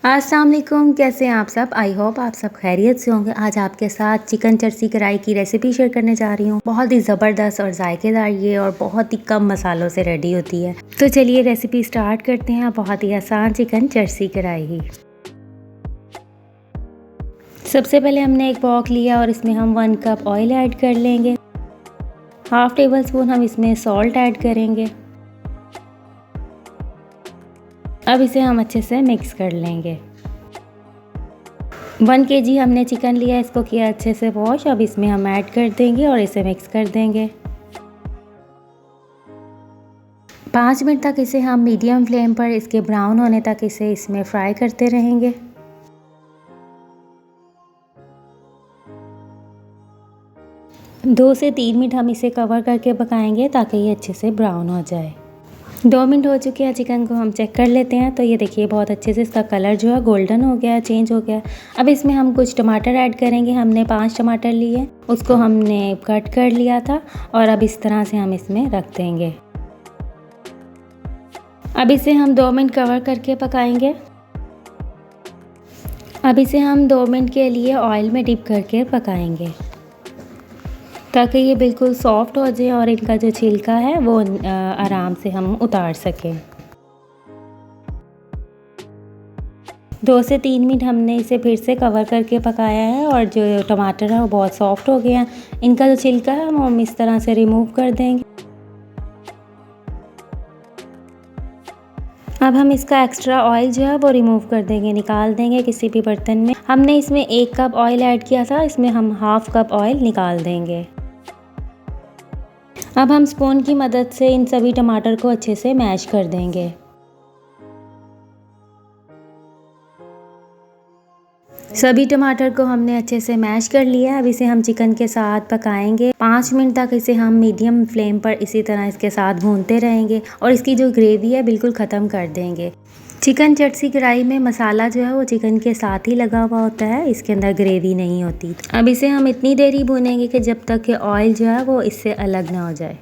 अस्सलाम वालेकुम, कैसे हैं आप सब। आई होप आप सब खैरियत से होंगे। आज आपके साथ चिकन चर्सी कढ़ाई की रेसिपी शेयर करने जा रही हूँ। बहुत ही ज़बरदस्त और जायकेदार ये और बहुत ही कम मसालों से रेडी होती है। तो चलिए रेसिपी स्टार्ट करते हैं। बहुत ही आसान चिकन चर्सी कढ़ाई ही। सबसे पहले हमने एक वॉक लिया और इसमें हम 1 कप ऑयल ऐड कर लेंगे। हाफ टेबल स्पून हम इसमें सॉल्ट ऐड करेंगे। अब इसे हम अच्छे से मिक्स कर लेंगे। 1 kg हमने चिकन लिया, इसको किया अच्छे से वॉश। अब इसमें हम ऐड कर देंगे और इसे मिक्स कर देंगे। 5 मिनट तक इसे हम मीडियम फ्लेम पर इसके ब्राउन होने तक इसे इसमें फ्राई करते रहेंगे। दो से 3 मिनट हम इसे कवर करके पकाएंगे ताकि ये अच्छे से ब्राउन हो जाए। 2 मिनट हो चुके हैं, चिकन को हम चेक कर लेते हैं। तो ये देखिए बहुत अच्छे से इसका कलर जो है गोल्डन हो गया, चेंज हो गया। अब इसमें हम कुछ टमाटर ऐड करेंगे। हमने 5 टमाटर लिए, उसको हमने कट कर लिया था और अब इस तरह से हम इसमें रख देंगे। अब इसे हम 2 मिनट कवर करके पकाएंगे। अब इसे हम 2 मिनट के लिए ऑयल में डिप करके पकाएंगे ताकि ये बिल्कुल सॉफ्ट हो जाए और इनका जो छिलका है वो आराम से हम उतार सकें। 2 से 3 मिनट हमने इसे फिर से कवर करके पकाया है और जो टमाटर है वो बहुत सॉफ्ट हो गया। इनका जो छिलका है वो हम इस तरह से रिमूव कर देंगे। अब हम इसका एक्स्ट्रा ऑयल जो है वो रिमूव कर देंगे, निकाल देंगे किसी भी बर्तन में। हमने इसमें 1 कप ऑयल ऐड किया था, इसमें हम हाफ कप ऑयल निकाल देंगे। अब हम स्पून की मदद से इन सभी टमाटर को अच्छे से मैश कर देंगे। सभी टमाटर को हमने अच्छे से मैश कर लिया। अब इसे हम चिकन के साथ पकाएंगे। 5 मिनट तक इसे हम मीडियम फ्लेम पर इसी तरह इसके साथ भूनते रहेंगे और इसकी जो ग्रेवी है बिल्कुल ख़त्म कर देंगे। चिकन चर्सी कढ़ाई में मसाला जो है वो चिकन के साथ ही लगा हुआ होता है, इसके अंदर ग्रेवी नहीं होती। अब इसे हम इतनी देर ही भूनेंगे कि जब तक कि ऑयल जो है वो इससे अलग ना हो जाए।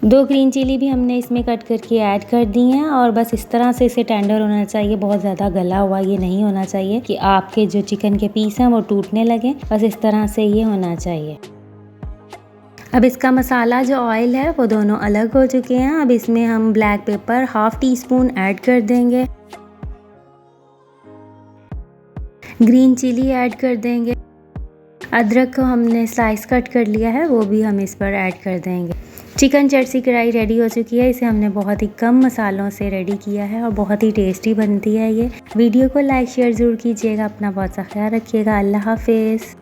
2 ग्रीन चिली भी हमने इसमें कट करके ऐड कर दी हैं और बस इस तरह से इसे टेंडर होना चाहिए। बहुत ज़्यादा गला हुआ ये नहीं होना चाहिए कि आपके जो चिकन के पीस हैं वो टूटने लगें। बस इस तरह से ये होना चाहिए। अब इसका मसाला जो ऑयल है वो दोनों अलग हो चुके हैं। अब इसमें हम black pepper half tea spoon add कर देंगे। ग्रीन चिली ऐड कर देंगे। अदरक को हमने स्लाइस कट कर लिया है, वो भी हम इस पर ऐड कर देंगे। चिकन चर्सी कढ़ाई रेडी हो चुकी है। इसे हमने बहुत ही कम मसालों से रेडी किया है और बहुत ही टेस्टी बनती है ये। वीडियो को लाइक शेयर ज़रूर कीजिएगा। अपना बहुत सा ख्याल रखिएगा। अल्लाह हाफिज़।